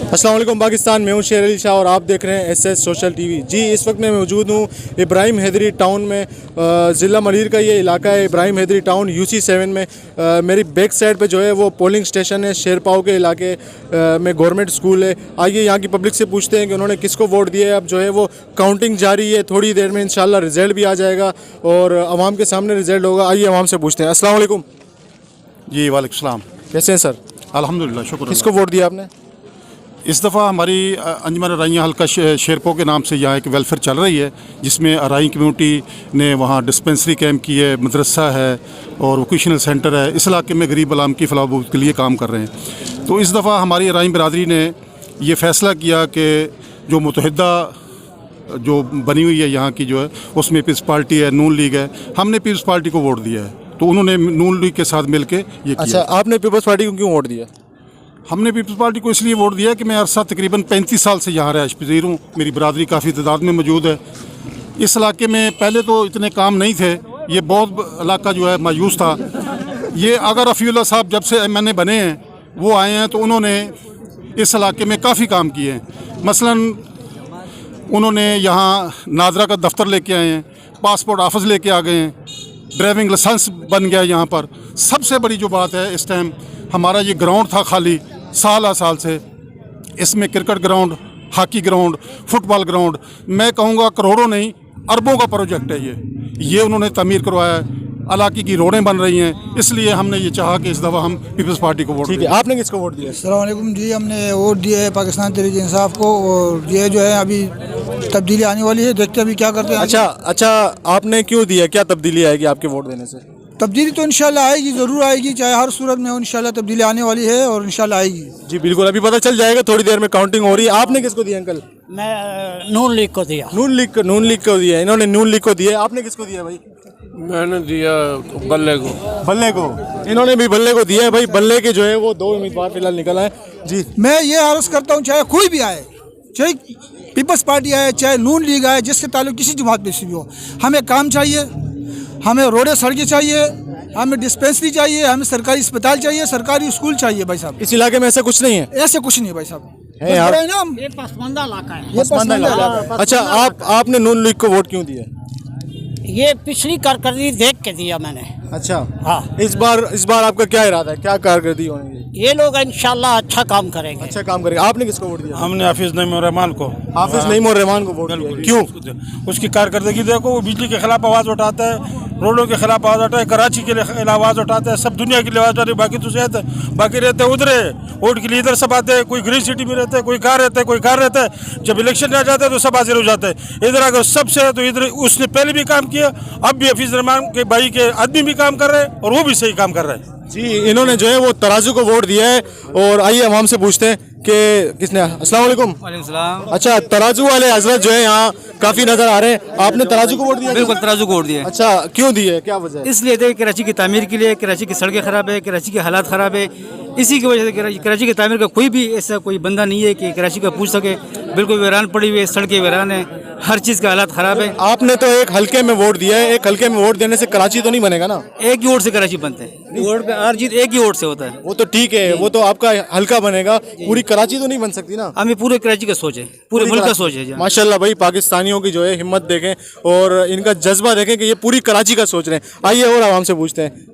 अस्सलाम वालेकुम पाकिस्तान, मैं हूं शेर अली शाह और आप देख रहे हैं एसएस सोशल टीवी। जी, इस वक्त मैं मौजूद हूं इब्राहिम हैदरी टाउन में। ज़िला मलीर का ये इलाका है, इब्राहिम हैदरी टाउन UC7 में। मेरी बैक साइड पे जो है वो पोलिंग स्टेशन है। शेरपाव के इलाके में गवर्नमेंट स्कूल है। आइए यहाँ की पब्लिक से पूछते हैं कि उन्होंने किसको वोट दिया है। अब जो है वो काउंटिंग जारी है, थोड़ी देर में इंशाल्लाह रिज़ल्ट भी आ जाएगा और आवाम के सामने रिज़ल्ट होगा। आइए आवाम से पूछते हैं। अस्सलाम वालेकुम। जी वालेकुम सलाम। कैसे हैं सर? अल्हम्दुलिल्लाह, शुक्र। किसको वोट दिया आपने? इस दफ़ा हमारी अंजुमन अराइयाँ हल्का शेरपो के नाम से यहाँ एक वेलफेयर चल रही है, जिसमें अराई कम्यूनिटी ने वहाँ डिस्पेंसरी कैंप की है, मदरसा है और वोकेशनल सेंटर है। इस इलाके में गरीब आवाम की फलाह बहबूद के लिए काम कर रहे हैं। तो इस दफ़ा हमारी अराई बरादरी ने ये फ़ैसला किया कि जो मुतहदा जो बनी हुई है यहाँ की जो है, उसमें पीपल्स पार्टी है, नून लीग है। हमने पीपल्स पार्टी को वोट दिया है, तो उन्होंने नून लीग के साथ मिल के ये किया। अच्छा, आपने पीपल्स पार्टी को क्यों वोट दिया? हमने पीपल्स पार्टी को इसलिए वोट दिया कि मैं अरसा तकरीबन 35 साल से यहाँ रहायश पज़ीर हूँ। मेरी बरादरी काफ़ी तादाद में मौजूद है। इस इलाके में पहले तो इतने काम नहीं थे, ये बहुत इलाका जो है मायूस था। ये अगर रफ़ीउल्लाह साहब जब से MNA बने हैं, वो आए हैं, तो उन्होंने इस इलाके में काफ़ी काम किए हैं। मसलन उन्होंने यहाँ नादरा का दफ्तर लेके आए हैं, पासपोर्ट ऑफिस लेके आ गए हैं, ड्राइविंग लाइसेंस बन गया यहाँ पर। सबसे बड़ी जो बात है, इस टाइम हमारा ये ग्राउंड था खाली साल से, इसमें cricket ground, hockey ground, football ground, मैं कहूँगा करोड़ों नहीं अरबों का प्रोजेक्ट है ये उन्होंने तमीर करवाया है। इलाके की रोडें बन रही हैं, इसलिए हमने ये चाहा कि इस दफ़ा हम पीपल्स पार्टी को वोट दें। आपने किसको वोट दिया? अस्सलाम वालेकुम जी, हमने वोट दिया है पाकिस्तान तहरीक इंसाफ को। और ये जो है अभी तब्दीली आने वाली है, देखते हैं अभी क्या करते हैं। अच्छा, आपने क्यों दिया? क्या तब्दीली आएगी आपके वोट देने से? तब्दीली तो इंशाल्लाह आएगी, ज़रूर आएगी, चाहे हर सूरत में इंशाल्लाह तब्दीली आने वाली है और इंशाल्लाह आएगी। जी बिल्कुल, अभी पता चल जाएगा, थोड़ी देर में काउंटिंग हो रही है। आपने किसको दिया अंकल? मैं नून लीग को दिया। नून लीग को दिया। इन्होंने नून लीग को दिया। आपने किसको दिया भाई? मैंने दिया बल्ले को। इन्होंने भी बल्ले को दिया है भाई। बल्ले के जो है वो 2 उम्मीदवार फिलहाल निकल आए। जी, मैं ये अर्ज़ करता हूँ, चाहे कोई भी आए, चाहे पीपल्स पार्टी आए, चाहे नून लीग आए, जिसके ताल्लुक किसी जमात में से भी हो, हमें काम चाहिए, हमें रोडें सड़कें चाहिए, हमें डिस्पेंसरी चाहिए, हमें सरकारी अस्पताल चाहिए, सरकारी स्कूल चाहिए भाई साहब। इस इलाके में ऐसा कुछ नहीं है? ऐसे कुछ नहीं है भाई साहब, है यार। है ना, ये पसमानदा इलाका है। ये पसंद है। अच्छा, आपने नून लीग को वोट क्यों दिया? ये पिछली कारकर्दगी देख के दिया मैंने। अच्छा, हाँ, इस बार आपका क्या इरादा है? क्या कारकर्दगी होनी है? ये लोग इंशाल्लाह अच्छा काम करेंगे। अच्छा काम करेंगे। आपने किसको वोट दिया? हमने हाफिज नईम रहमान को। हाफिज नईम रहमान को वोट दिया। क्यों? उसकी कारकर्दगी देखो, वो बिजली के खिलाफ आवाज़ उठाता है, रोडों के खिलाफ आवाज़ उठाता है, कराची के लिए आवाज़ उठाता है, सब दुनिया के लिए आवाज़ उठाते हैं। बाकी तो रहते हैं, बाकी रहते हैं उधर, वोट के लिए इधर सब आते हैं। कोई ग्रीन सिटी में रहते हैं, कोई कहाँ रहता है, कोई कहाँ रहता है। जब इलेक्शन आ जाता है तो सब हाजिर हो जाते हैं। इधर अगर सबसे है तो इधर उसने पहले भी काम किया, अब भी हाफिज रहमान के भाई के आदमी भी काम कर रहे हैं और वो भी सही काम कर रहे हैं। जी, इन्होंने जो है वो तराजू को वोट दिया है। और आइए हम से पूछते हैं कि किसने। अस्सलाम वालेकुम। वालेकुम सलाम। अच्छा, तराजू वाले हजरत जो है यहाँ काफी नजर आ रहे हैं। आपने तराजू को वोट दिया? बिल्कुल, तराजू को वोट दिया। अच्छा, क्यों दिए? क्या वजह है? इसलिए थे कराची की तामीर के लिए। कराची की सड़कें ख़राब है, कराची के हालात ख़राब है, इसी की वजह से कराची की तामीर का कोई भी ऐसा कोई बंदा नहीं है कि कराची का पूछ सके। बिल्कुल वीरान पड़ी हुई है, सड़कें वीरान है, हर चीज़ का हालात ख़राब है। आपने तो एक हल्के में वोट दिया है। एक हल्के में वोट देने से कराची तो नहीं बनेगा ना? एक ही वोट से कराची बनते हैं, वोट का हर जीत एक ही वोट से होता है। वो तो ठीक है, वो तो आपका हल्का बनेगा, पूरी कराची तो नहीं बन सकती ना। हमें पूरे कराची का सोच है, पूरे मुल्क का सोच है। माशाल्लाह भाई, पाकिस्तानियों की जो है हिम्मत देखें और इनका जज्बा देखें कि ये पूरी कराची का सोच रहे हैं। आइए और आवाम से पूछते हैं।